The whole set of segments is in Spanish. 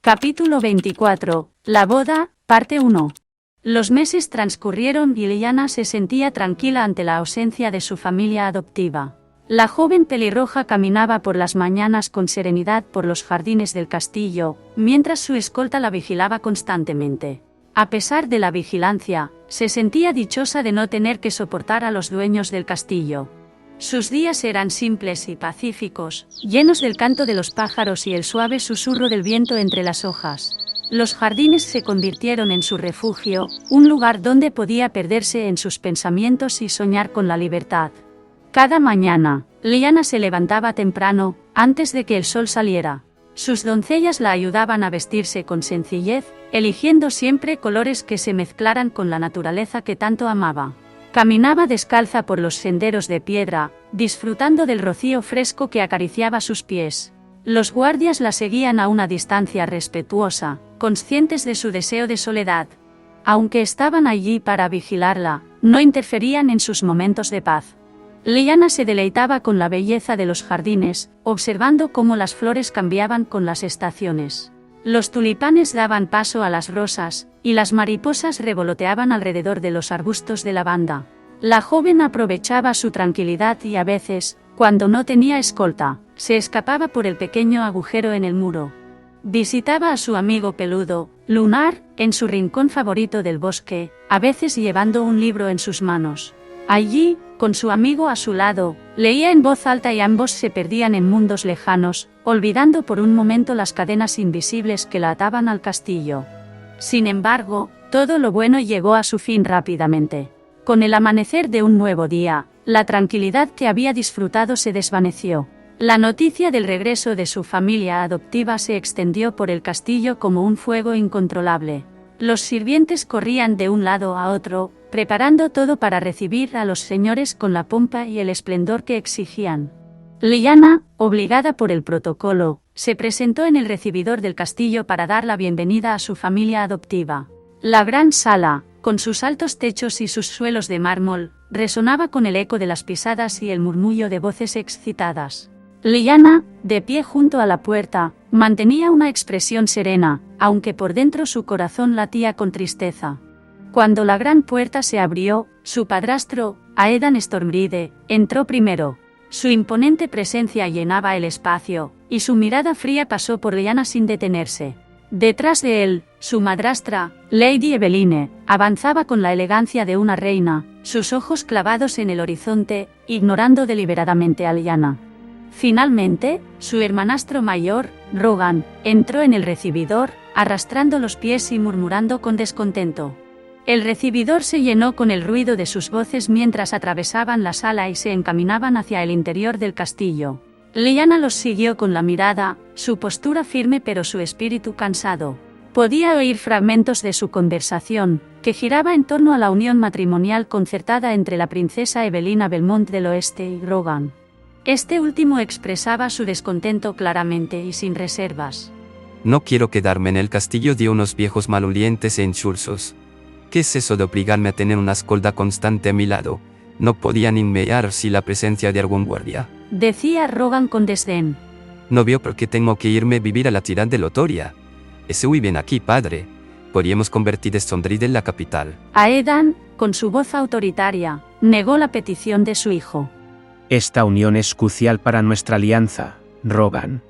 Capítulo 24. La boda, parte 1. Los meses transcurrieron y Liana se sentía tranquila ante la ausencia de su familia adoptiva. La joven pelirroja caminaba por las mañanas con serenidad por los jardines del castillo, mientras su escolta la vigilaba constantemente. A pesar de la vigilancia, se sentía dichosa de no tener que soportar a los dueños del castillo. Sus días eran simples y pacíficos, llenos del canto de los pájaros y el suave susurro del viento entre las hojas. Los jardines se convirtieron en su refugio, un lugar donde podía perderse en sus pensamientos y soñar con la libertad. Cada mañana, Liana se levantaba temprano, antes de que el sol saliera. Sus doncellas la ayudaban a vestirse con sencillez, eligiendo siempre colores que se mezclaran con la naturaleza que tanto amaba. Caminaba descalza por los senderos de piedra, disfrutando del rocío fresco que acariciaba sus pies. Los guardias la seguían a una distancia respetuosa, conscientes de su deseo de soledad. Aunque estaban allí para vigilarla, no interferían en sus momentos de paz. Liana se deleitaba con la belleza de los jardines, observando cómo las flores cambiaban con las estaciones. Los tulipanes daban paso a las rosas, y las mariposas revoloteaban alrededor de los arbustos de lavanda. La joven aprovechaba su tranquilidad y a veces, cuando no tenía escolta, se escapaba por el pequeño agujero en el muro. Visitaba a su amigo peludo, Lunar, en su rincón favorito del bosque, a veces llevando un libro en sus manos. Allí, con su amigo a su lado, leía en voz alta y ambos se perdían en mundos lejanos, olvidando por un momento las cadenas invisibles que la ataban al castillo. Sin embargo, todo lo bueno llegó a su fin rápidamente. Con el amanecer de un nuevo día, la tranquilidad que había disfrutado se desvaneció. La noticia del regreso de su familia adoptiva se extendió por el castillo como un fuego incontrolable. Los sirvientes corrían de un lado a otro, preparando todo para recibir a los señores con la pompa y el esplendor que exigían. Liana, obligada por el protocolo, se presentó en el recibidor del castillo para dar la bienvenida a su familia adoptiva. La gran sala, con sus altos techos y sus suelos de mármol, resonaba con el eco de las pisadas y el murmullo de voces excitadas. Liana, de pie junto a la puerta, mantenía una expresión serena, aunque por dentro su corazón latía con tristeza. Cuando la gran puerta se abrió, su padrastro, Aedan Stormride, entró primero. Su imponente presencia llenaba el espacio, y su mirada fría pasó por Liana sin detenerse. Detrás de él, su madrastra, Lady Eveline, avanzaba con la elegancia de una reina, sus ojos clavados en el horizonte, ignorando deliberadamente a Liana. Finalmente, su hermanastro mayor, Rogan, entró en el recibidor, arrastrando los pies y murmurando con descontento. El recibidor se llenó con el ruido de sus voces mientras atravesaban la sala y se encaminaban hacia el interior del castillo. Liana los siguió con la mirada, su postura firme pero su espíritu cansado. Podía oír fragmentos de su conversación, que giraba en torno a la unión matrimonial concertada entre la princesa Evelina Belmont del Oeste y Rogan. Este último expresaba su descontento claramente y sin reservas. No quiero quedarme en el castillo de unos viejos malolientes e insulsos. ¿Qué es eso de obligarme a tener una escolta constante a mi lado? No podía ni mear sin la presencia de algún guardia. Decía Rogan con desdén. No veo por qué tengo que irme a vivir a la ciudad de Lotoria. Estoy bien aquí, padre. Podríamos convertir Stormride en la capital. Aedan, con su voz autoritaria, negó la petición de su hijo. Esta unión es crucial para nuestra alianza, Rogan.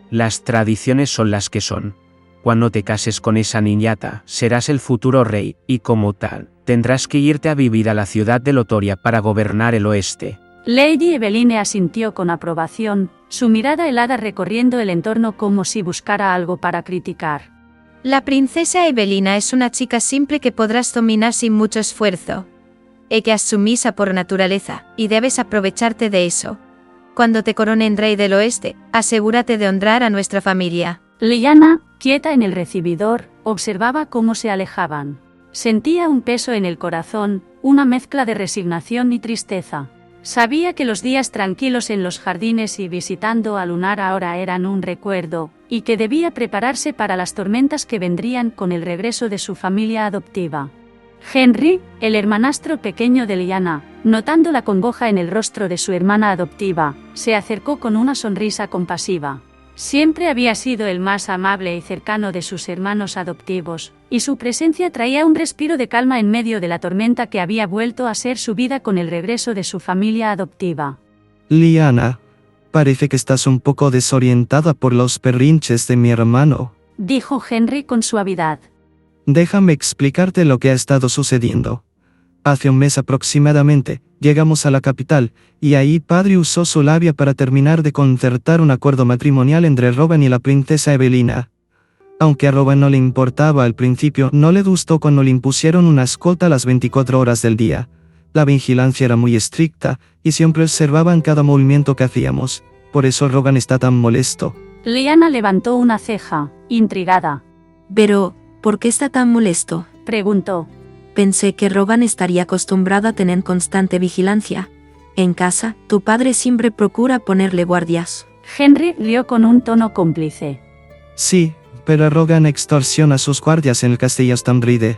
Las tradiciones son las que son. Cuando te cases con esa niñata, serás el futuro rey, y como tal, tendrás que irte a vivir a la ciudad de Lotoria para gobernar el oeste. Lady Eveline asintió con aprobación, su mirada helada recorriendo el entorno como si buscara algo para criticar. La princesa Evelina es una chica simple que podrás dominar sin mucho esfuerzo. Ella es sumisa por naturaleza, y debes aprovecharte de eso. Cuando te coronen rey del oeste, asegúrate de honrar a nuestra familia. Liana, quieta en el recibidor, observaba cómo se alejaban. Sentía un peso en el corazón, una mezcla de resignación y tristeza. Sabía que los días tranquilos en los jardines y visitando a Lunar ahora eran un recuerdo, y que debía prepararse para las tormentas que vendrían con el regreso de su familia adoptiva. Henry, el hermanastro pequeño de Liana, notando la congoja en el rostro de su hermana adoptiva, se acercó con una sonrisa compasiva. Siempre había sido el más amable y cercano de sus hermanos adoptivos, y su presencia traía un respiro de calma en medio de la tormenta que había vuelto a ser su vida con el regreso de su familia adoptiva. Liana, parece que estás un poco desorientada por los berrinches de mi hermano. Dijo Henry con suavidad. Déjame explicarte lo que ha estado sucediendo. Hace un mes aproximadamente, llegamos a la capital, y ahí padre usó su labia para terminar de concertar un acuerdo matrimonial entre Rowan y la princesa Evelina. Aunque a Rowan no le importaba al principio, no le gustó cuando le impusieron una escolta a las 24 horas del día. La vigilancia era muy estricta, y siempre observaban cada movimiento que hacíamos. Por eso Rowan está tan molesto. Lyanna levantó una ceja, intrigada. Pero, ¿por qué está tan molesto? Preguntó. Pensé que Rowan estaría acostumbrado a tener constante vigilancia. En casa, tu padre siempre procura ponerle guardias. Henry rió con un tono cómplice. Sí, pero Rowan extorsiona a sus guardias en el castillo Stambride.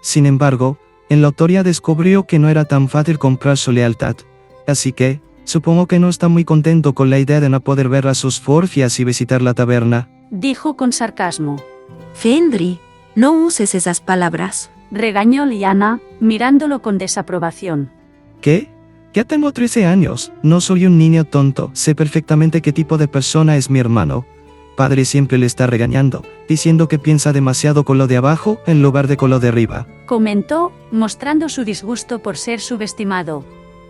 Sin embargo, en la autoría descubrió que no era tan fácil comprar su lealtad. Así que, supongo que no está muy contento con la idea de no poder ver a sus forfias y visitar la taberna. Dijo con sarcasmo. Henry, no uses esas palabras. Regañó Lyanna, mirándolo con desaprobación. ¿Qué? Ya tengo 13 años, no soy un niño tonto, sé perfectamente qué tipo de persona es mi hermano. Padre siempre le está regañando, diciendo que piensa demasiado con lo de abajo en lugar de con lo de arriba. Comentó, mostrando su disgusto por ser subestimado.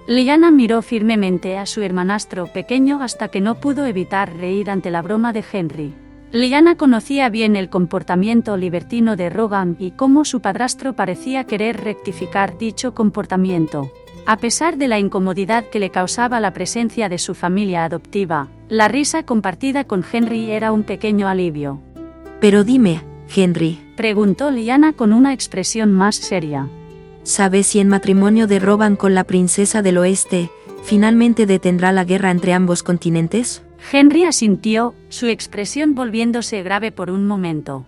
Lyanna miró firmemente a su hermanastro pequeño hasta que no pudo evitar reír ante la broma de Henry. Lyanna conocía bien el comportamiento libertino de Rowan y cómo su padrastro parecía querer rectificar dicho comportamiento. A pesar de la incomodidad que le causaba la presencia de su familia adoptiva, la risa compartida con Henry era un pequeño alivio. Pero dime, Henry, Preguntó Lyanna con una expresión más seria. ¿sabes si el matrimonio de Rowan con la princesa del oeste finalmente detendrá la guerra entre ambos continentes? Henry asintió, su expresión volviéndose grave por un momento.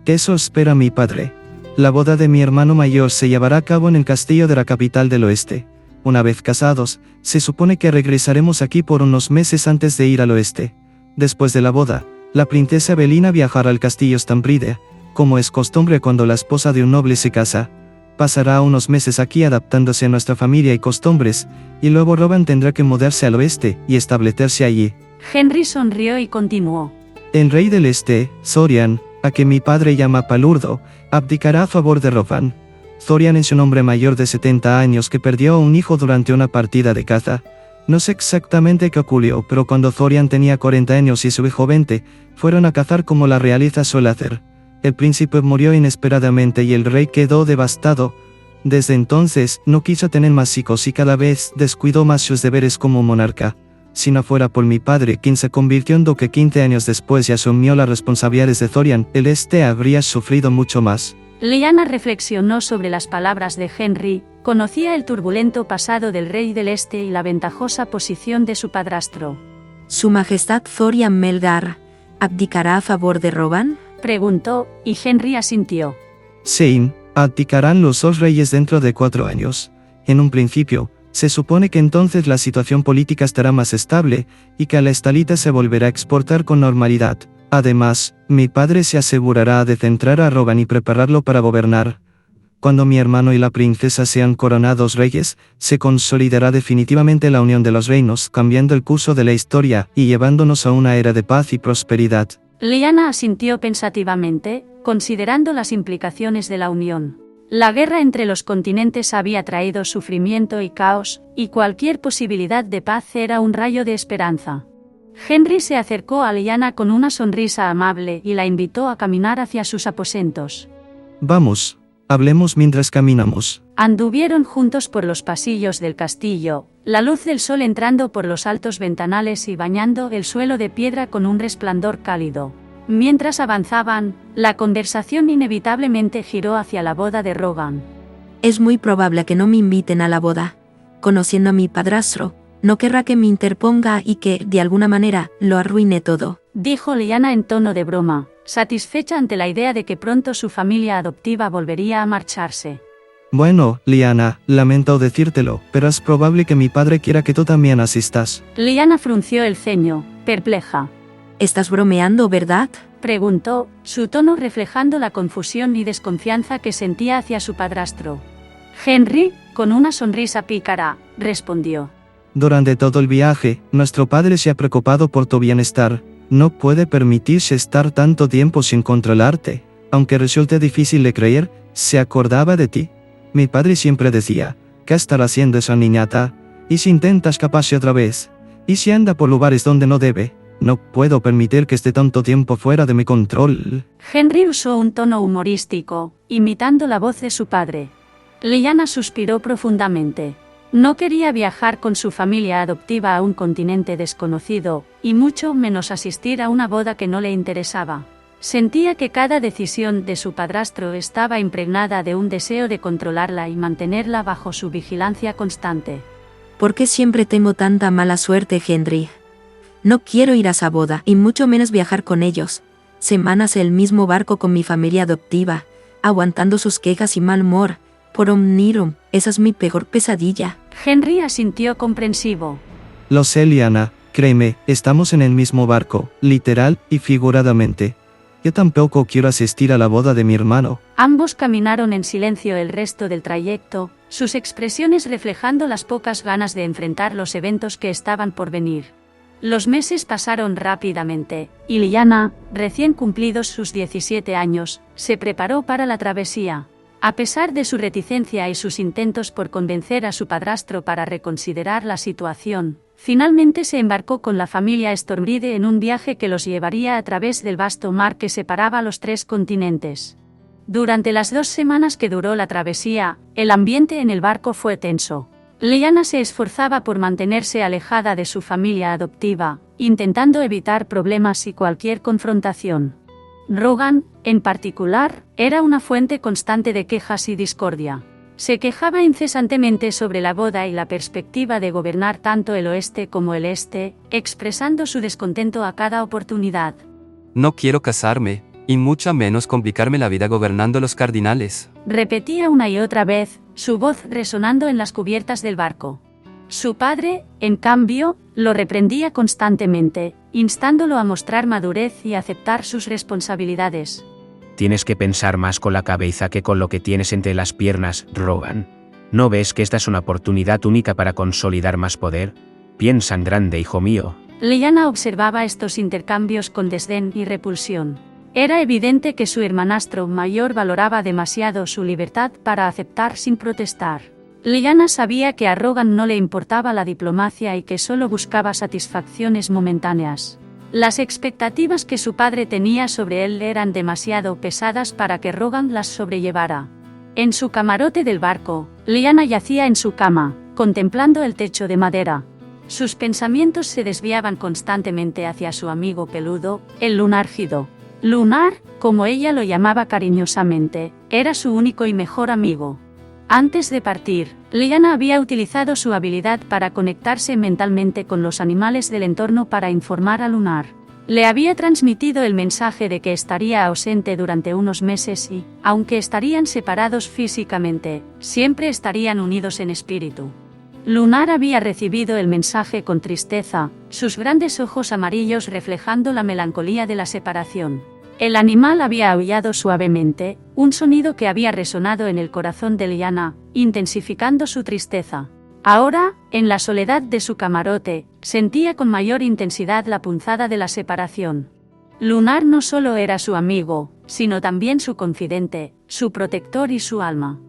Eso espera mi padre. La boda de mi hermano mayor se llevará a cabo en el castillo de la capital del oeste. Una vez casados, se supone que regresaremos aquí por unos meses antes de ir al oeste. Después de la boda, la princesa Evelina viajará al castillo Stambride, como es costumbre cuando la esposa de un noble se casa. Pasará unos meses aquí adaptándose a nuestra familia y costumbres, y luego Rowan tendrá que mudarse al oeste y establecerse allí. Henry sonrió y continuó. El rey del este, Thorin, a que mi padre llama Palurdo, abdicará a favor de Rowan. Thorin es un hombre mayor de 70 años que perdió a un hijo durante una partida de caza. No sé exactamente qué ocurrió, pero cuando Thorin tenía 40 años y su hijo 20, fueron a cazar como la realeza suele hacer. El príncipe murió inesperadamente y el rey quedó devastado. Desde entonces, no quiso tener más hijos y cada vez descuidó más sus deberes como monarca. Si no fuera por mi padre, quien se convirtió en duque 15 años después y asumió las responsabilidades de Thorin, el este habría sufrido mucho más. Lyanna reflexionó sobre las palabras de Henry, conocía el turbulento pasado del rey del este y la ventajosa posición de su padrastro. ¿Su majestad Thorin Melgar abdicará a favor de Rowan? Preguntó, y Henry asintió. Sí, abdicarán los dos reyes dentro de 4 años. En un principio, se supone que entonces la situación política estará más estable, y que la estalita se volverá a exportar con normalidad. Además, mi padre se asegurará de centrar a Rowan y prepararlo para gobernar. Cuando mi hermano y la princesa sean coronados reyes, se consolidará definitivamente la unión de los reinos, cambiando el curso de la historia y llevándonos a una era de paz y prosperidad. Lyanna asintió pensativamente, considerando las implicaciones de la unión. La guerra entre los continentes había traído sufrimiento y caos, y cualquier posibilidad de paz era un rayo de esperanza. Henry se acercó a Lyanna con una sonrisa amable y la invitó a caminar hacia sus aposentos. Vamos, hablemos mientras caminamos. Anduvieron juntos por los pasillos del castillo, la luz del sol entrando por los altos ventanales y bañando el suelo de piedra con un resplandor cálido. Mientras avanzaban, la conversación inevitablemente giró hacia la boda de Rowan. Es muy probable que no me inviten a la boda. Conociendo a mi padrastro, no querrá que me interponga y que, de alguna manera, lo arruine todo. Dijo Lyanna en tono de broma, satisfecha ante la idea de que pronto su familia adoptiva volvería a marcharse. Bueno, Lyanna, lamento decírtelo, pero es probable que mi padre quiera que tú también asistas. Lyanna frunció el ceño, perpleja. Estás bromeando, ¿verdad? Preguntó, su tono reflejando la confusión y desconfianza que sentía hacia su padrastro. Henry, con una sonrisa pícara, respondió. Durante todo el viaje, nuestro padre se ha preocupado por tu bienestar. No puede permitirse estar tanto tiempo sin controlarte. Aunque resulte difícil de creer, se acordaba de ti. Mi padre siempre decía, ¿qué estará haciendo esa niñata? ¿Y si intenta escaparse otra vez? ¿Y si anda por lugares donde no debe? No puedo permitir que esté tanto tiempo fuera de mi control. Henry usó un tono humorístico, imitando la voz de su padre. Lyanna suspiró profundamente. No quería viajar con su familia adoptiva a un continente desconocido, y mucho menos asistir a una boda que no le interesaba. Sentía que cada decisión de su padrastro estaba impregnada de un deseo de controlarla y mantenerla bajo su vigilancia constante. ¿Por qué siempre tengo tanta mala suerte, Henry? No quiero ir a esa boda, y mucho menos viajar con ellos. Semanas en el mismo barco con mi familia adoptiva, aguantando sus quejas y mal humor. Por Omnirum, esa es mi peor pesadilla. Henry asintió comprensivo. Lo sé, Lyanna, créeme, estamos en el mismo barco, literal y figuradamente. Yo tampoco quiero asistir a la boda de mi hermano. Ambos caminaron en silencio el resto del trayecto, sus expresiones reflejando las pocas ganas de enfrentar los eventos que estaban por venir. Los meses pasaron rápidamente, y Lyanna, recién cumplidos sus 17 años, se preparó para la travesía. A pesar de su reticencia y sus intentos por convencer a su padrastro para reconsiderar la situación, finalmente se embarcó con la familia Stormbride en un viaje que los llevaría a través del vasto mar que separaba los 3 continentes. Durante las 2 semanas que duró la travesía, el ambiente en el barco fue tenso. Lyanna se esforzaba por mantenerse alejada de su familia adoptiva, intentando evitar problemas y cualquier confrontación. Rogan, en particular, era una fuente constante de quejas y discordia. Se quejaba incesantemente sobre la boda y la perspectiva de gobernar tanto el oeste como el este, expresando su descontento a cada oportunidad. No quiero casarme, y mucho menos complicarme la vida gobernando los cardinales. Repetía una y otra vez, su voz resonando en las cubiertas del barco. Su padre, en cambio, lo reprendía constantemente, instándolo a mostrar madurez y aceptar sus responsabilidades. Tienes que pensar más con la cabeza que con lo que tienes entre las piernas, Rogan. ¿No ves que esta es una oportunidad única para consolidar más poder? Piensa en grande, hijo mío. Lyanna observaba estos intercambios con desdén y repulsión. Era evidente que su hermanastro mayor valoraba demasiado su libertad para aceptar sin protestar. Lyanna sabía que a Rogan no le importaba la diplomacia y que solo buscaba satisfacciones momentáneas. Las expectativas que su padre tenía sobre él eran demasiado pesadas para que Rogan las sobrellevara. En su camarote del barco, Lyanna yacía en su cama, contemplando el techo de madera. Sus pensamientos se desviaban constantemente hacia su amigo peludo, el Lunargido. Lunar, como ella lo llamaba cariñosamente, era su único y mejor amigo. Antes de partir, Lyanna había utilizado su habilidad para conectarse mentalmente con los animales del entorno para informar a Lunar. Le había transmitido el mensaje de que estaría ausente durante unos meses y, aunque estarían separados físicamente, siempre estarían unidos en espíritu. Lunar había recibido el mensaje con tristeza, sus grandes ojos amarillos reflejando la melancolía de la separación. El animal había aullado suavemente, un sonido que había resonado en el corazón de Lyanna, intensificando su tristeza. Ahora, en la soledad de su camarote, sentía con mayor intensidad la punzada de la separación. Lunar no solo era su amigo, sino también su confidente, su protector y su alma.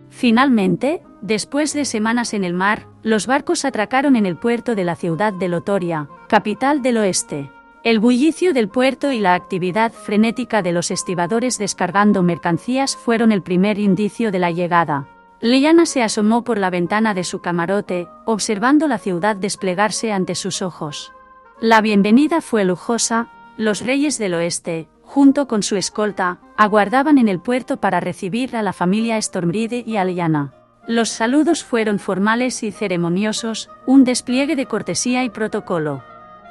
Finalmente, después de semanas en el mar, los barcos atracaron en el puerto de la ciudad de Lotoria, capital del oeste. El bullicio del puerto y la actividad frenética de los estibadores descargando mercancías fueron el primer indicio de la llegada. Lyanna se asomó por la ventana de su camarote, observando la ciudad desplegarse ante sus ojos. La bienvenida fue lujosa, los reyes del oeste, junto con su escolta, aguardaban en el puerto para recibir a la familia Stormbride y a Lyanna. Los saludos fueron formales y ceremoniosos, un despliegue de cortesía y protocolo.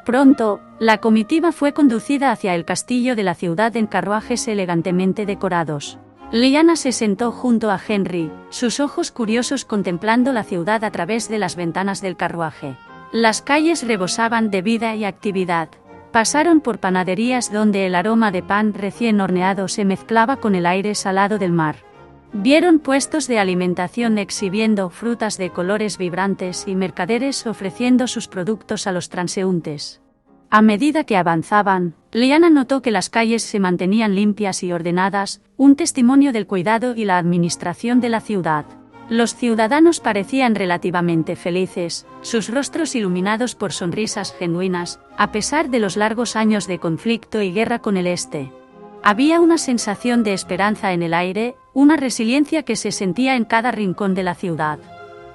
Pronto, la comitiva fue conducida hacia el castillo de la ciudad en carruajes elegantemente decorados. Lyanna se sentó junto a Henry, sus ojos curiosos contemplando la ciudad a través de las ventanas del carruaje. Las calles rebosaban de vida y actividad. Pasaron por panaderías donde el aroma de pan recién horneado se mezclaba con el aire salado del mar. Vieron puestos de alimentación exhibiendo frutas de colores vibrantes y mercaderes ofreciendo sus productos a los transeúntes. A medida que avanzaban, Lyanna notó que las calles se mantenían limpias y ordenadas, un testimonio del cuidado y la administración de la ciudad. Los ciudadanos parecían relativamente felices, sus rostros iluminados por sonrisas genuinas, a pesar de los largos años de conflicto y guerra con el Este. Había una sensación de esperanza en el aire, una resiliencia que se sentía en cada rincón de la ciudad.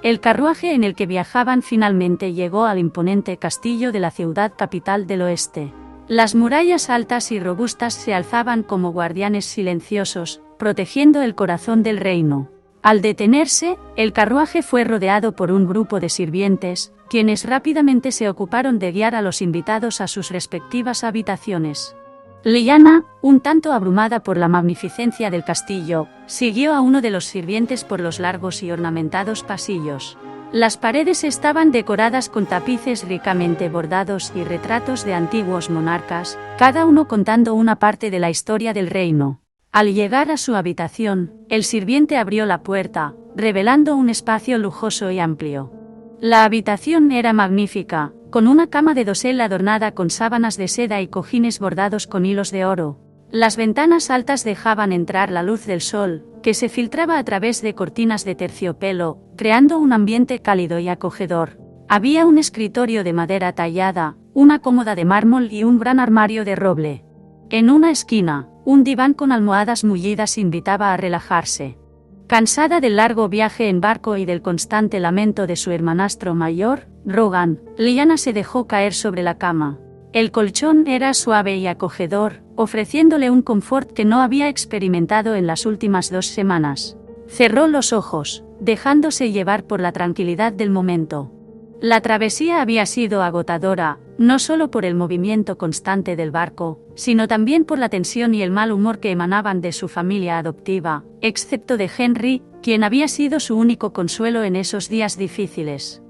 El carruaje en el que viajaban finalmente llegó al imponente castillo de la ciudad capital del oeste. Las murallas altas y robustas se alzaban como guardianes silenciosos, protegiendo el corazón del reino. Al detenerse, el carruaje fue rodeado por un grupo de sirvientes, quienes rápidamente se ocuparon de guiar a los invitados a sus respectivas habitaciones. Lyanna, un tanto abrumada por la magnificencia del castillo, siguió a uno de los sirvientes por los largos y ornamentados pasillos. Las paredes estaban decoradas con tapices ricamente bordados y retratos de antiguos monarcas, cada uno contando una parte de la historia del reino. Al llegar a su habitación, el sirviente abrió la puerta, revelando un espacio lujoso y amplio. La habitación era magnífica, con una cama de dosel adornada con sábanas de seda y cojines bordados con hilos de oro. Las ventanas altas dejaban entrar la luz del sol, que se filtraba a través de cortinas de terciopelo, creando un ambiente cálido y acogedor. Había un escritorio de madera tallada, una cómoda de mármol y un gran armario de roble. En una esquina, un diván con almohadas mullidas invitaba a relajarse. Cansada del largo viaje en barco y del constante lamento de su hermanastro mayor, Rogan, Lyanna se dejó caer sobre la cama. El colchón era suave y acogedor, ofreciéndole un confort que no había experimentado en las últimas 2 semanas. Cerró los ojos, dejándose llevar por la tranquilidad del momento. La travesía había sido agotadora, no solo por el movimiento constante del barco, sino también por la tensión y el mal humor que emanaban de su familia adoptiva, excepto de Henry, quien había sido su único consuelo en esos días difíciles.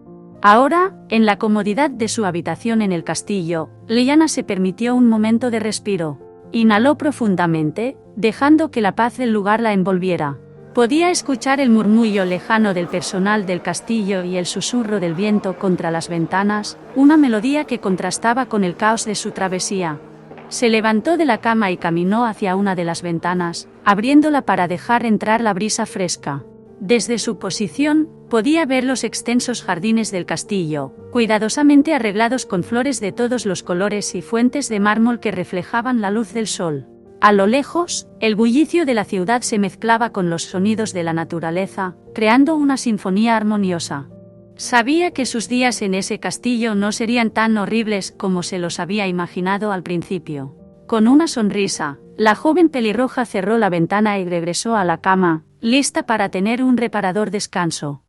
Ahora, en la comodidad de su habitación en el castillo, Lyanna se permitió un momento de respiro. Inhaló profundamente, dejando que la paz del lugar la envolviera. Podía escuchar el murmullo lejano del personal del castillo y el susurro del viento contra las ventanas, una melodía que contrastaba con el caos de su travesía. Se levantó de la cama y caminó hacia una de las ventanas, abriéndola para dejar entrar la brisa fresca. Desde su posición, podía ver los extensos jardines del castillo, cuidadosamente arreglados con flores de todos los colores y fuentes de mármol que reflejaban la luz del sol. A lo lejos, el bullicio de la ciudad se mezclaba con los sonidos de la naturaleza, creando una sinfonía armoniosa. Sabía que sus días en ese castillo no serían tan horribles como se los había imaginado al principio. Con una sonrisa, la joven pelirroja cerró la ventana y regresó a la cama, lista para tener un reparador descanso.